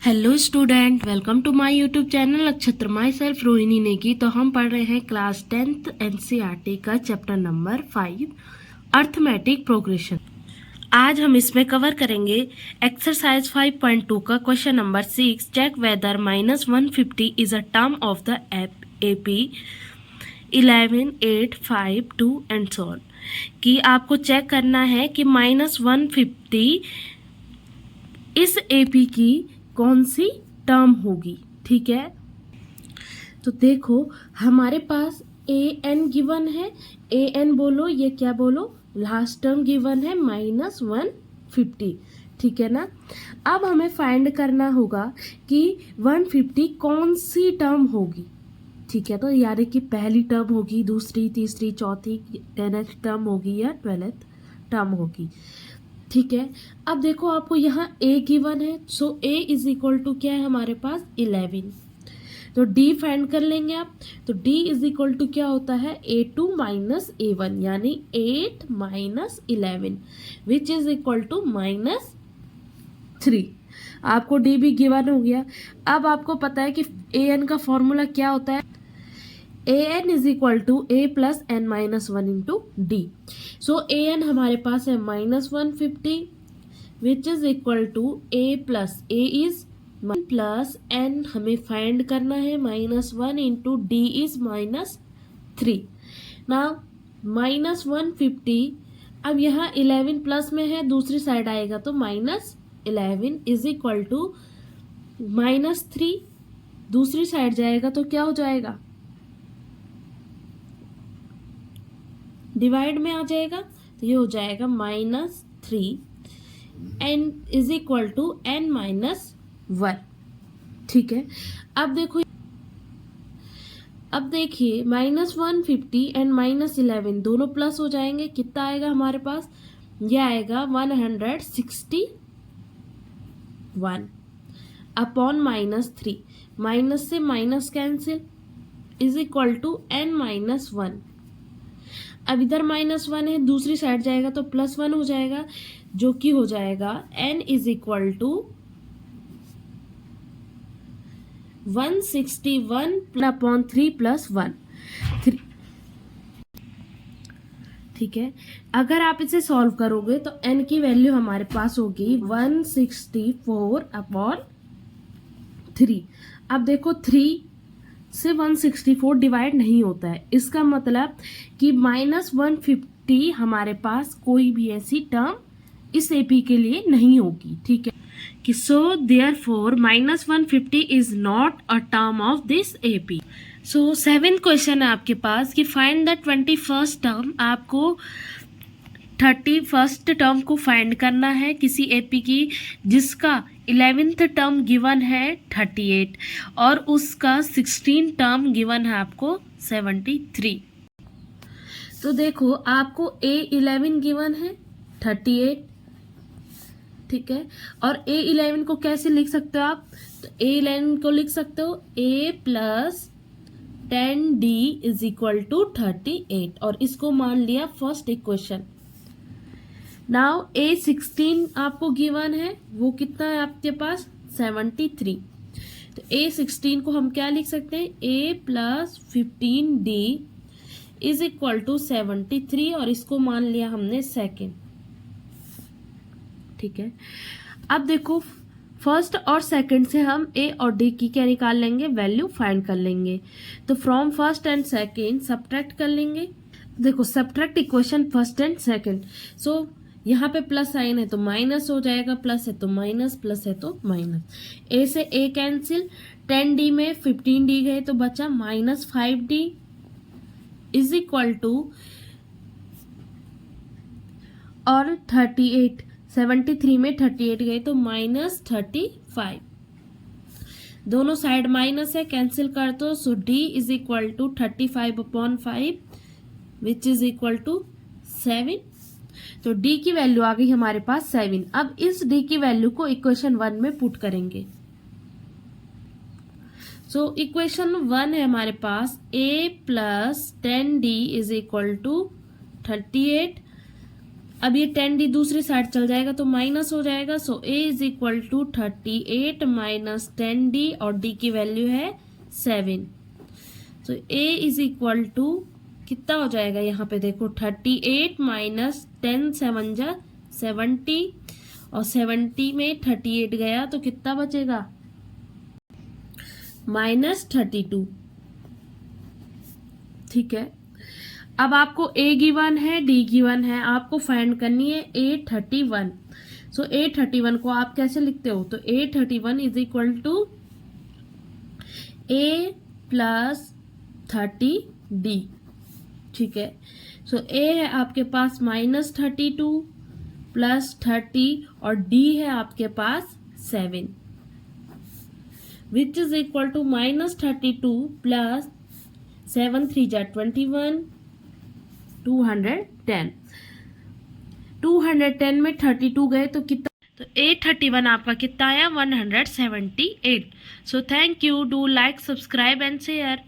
Hello student, welcome to my YouTube channel Nakshatra my self Rohini Negi. तो हम पढ़ रहे हैं क्लास 10th एनसीईआरटी का चैप्टर नंबर 5 अर्थमेटिक प्रोग्रेशन। आज हम इसमें कवर करेंगे एक्सरसाइज 5.2 का question number 6। Check whether -150 is a term of the AP 11, 8, 5, 2 and so on. कि आपको चेक करना है कि -150 इस AP की कौन सी टर्म होगी। ठीक है, तो देखो हमारे पास an गिवन है। an बोलो, ये क्या बोलो, लास्ट टर्म गिवन है -150। ठीक है ना। अब हमें फाइंड करना होगा कि 150 कौन सी टर्म होगी। ठीक है, तो यानी कि पहली टर्म होगी, दूसरी, तीसरी, चौथी, 10th टर्म होगी या 12th टर्म होगी। ठीक है, अब देखो आपको यहाँ a गिवन है, सो a इज इक्वल टू क्या है हमारे पास 11। तो d फाइंड कर लेंगे आप। तो d इज इक्वल टू क्या होता है a2 माइनस a1, यानी 8 minus 11 which is equal to -3। आपको d भी गिवन हो गया। अब आपको पता है कि an का फॉर्मूला क्या होता है, an is equal to a plus n minus 1 into D. So an हमारे पास है -150 which is equal to a plus a is plus n हमें फाइंड करना है -1 इंटू डी इज -3। ना -150, अब यहाँ 11 प्लस में है, दूसरी साइड आएगा तो -11 इज इक्वल टू -3, दूसरी साइड जाएगा तो क्या हो जाएगा, डिवाइड में आ जाएगा, तो ये हो जाएगा -3 n is equal to n-1। ठीक है, अब देखो, अब देखिए -150 एंड -11 दोनों प्लस हो जाएंगे, कितना आएगा हमारे पास, ये आएगा 161 अपॉन -3, माइनस से minus cancel is equal to n-1। अब इधर -1 है, दूसरी साइड जाएगा तो +1 हो जाएगा, जो कि हो जाएगा n is equal to 161 upon 3 + 1। ठीक है, अगर आप इसे सॉल्व करोगे तो n की वैल्यू हमारे पास होगी 164 अपॉन 3। अब देखो 3 से 164 डिवाइड नहीं होता है, इसका मतलब कि -150 हमारे पास कोई भी ऐसी टर्म इस AP के लिए नहीं होगी। ठीक है, कि so therefore -150 is not a term of this AP। So 7th question है आपके पास कि फाइंड द 21st टर्म। आपको 31st टर्म को फाइंड करना है किसी AP की जिसका 11th टर्म गिवन है 38 और उसका 16 टर्म गिवन है आपको 73। तो देखो आपको A11 गिवन है 38। ठीक है, और A11 को कैसे लिख सकते हो आप, तो A11 को लिख सकते हो A plus 10D is equal to 38 और इसको मान लिया फर्स्ट इक्वेशन। नाउ A16 आपको गिवन है, वो कितना है आपके पास 73। तो A16 को हम क्या लिख सकते हैं, A plus 15D is equal to 73 और इसको मान लिया हमने सेकेंड। ठीक है, अब देखो फर्स्ट और सेकंड से हम A और D की क्या निकाल लेंगे, वैल्यू फाइंड कर लेंगे। तो from first and second subtract कर लेंगे। देखो subtract equation first and second, so यहाँ पे प्लस साइन है तो माइनस हो जाएगा, प्लस है तो माइनस, प्लस है तो माइनस। A से A कैंसिल, 10D में 15D गए तो बचा -5D इज इक्वल टू, और 38, 73 में 38 गए तो -35। दोनों साइड माइनस है, कैंसिल कर दो, so D is equal to 35 upon 5 which is equal to 7। तो D की वैल्यू आ गई हमारे पास 7। अब इस D की वैल्यू को इक्वेशन 1 में पुट करेंगे। सो इक्वेशन 1 है हमारे पास A plus 10D is equal to 38 अब ये 10d दूसरी साइड चल जाएगा तो माइनस हो जाएगा। So a is equal to 38 minus 10d और d की वैल्यू है 7। So a is equal to कितना हो जाएगा, यहाँ पे देखो 38 माइनस 10 7 जा 70 और 70 में 38 गया तो कितना बचेगा, -32। ठीक है, अब आपको a गिवन है, d गिवन है, आपको फाइंड करनी है A31। सो A31 को आप कैसे लिखते हो, तो A31 is equal to a plus 30d। ठीक है, सो a है आपके पास -32 प्लस 30 और d है आपके पास 7, which is equal to -32 plus 7 3 जा 21 210। 210 में 32 गए तो कितना, तो A31 आपका कितना आया 178। So thank you, do like subscribe and share.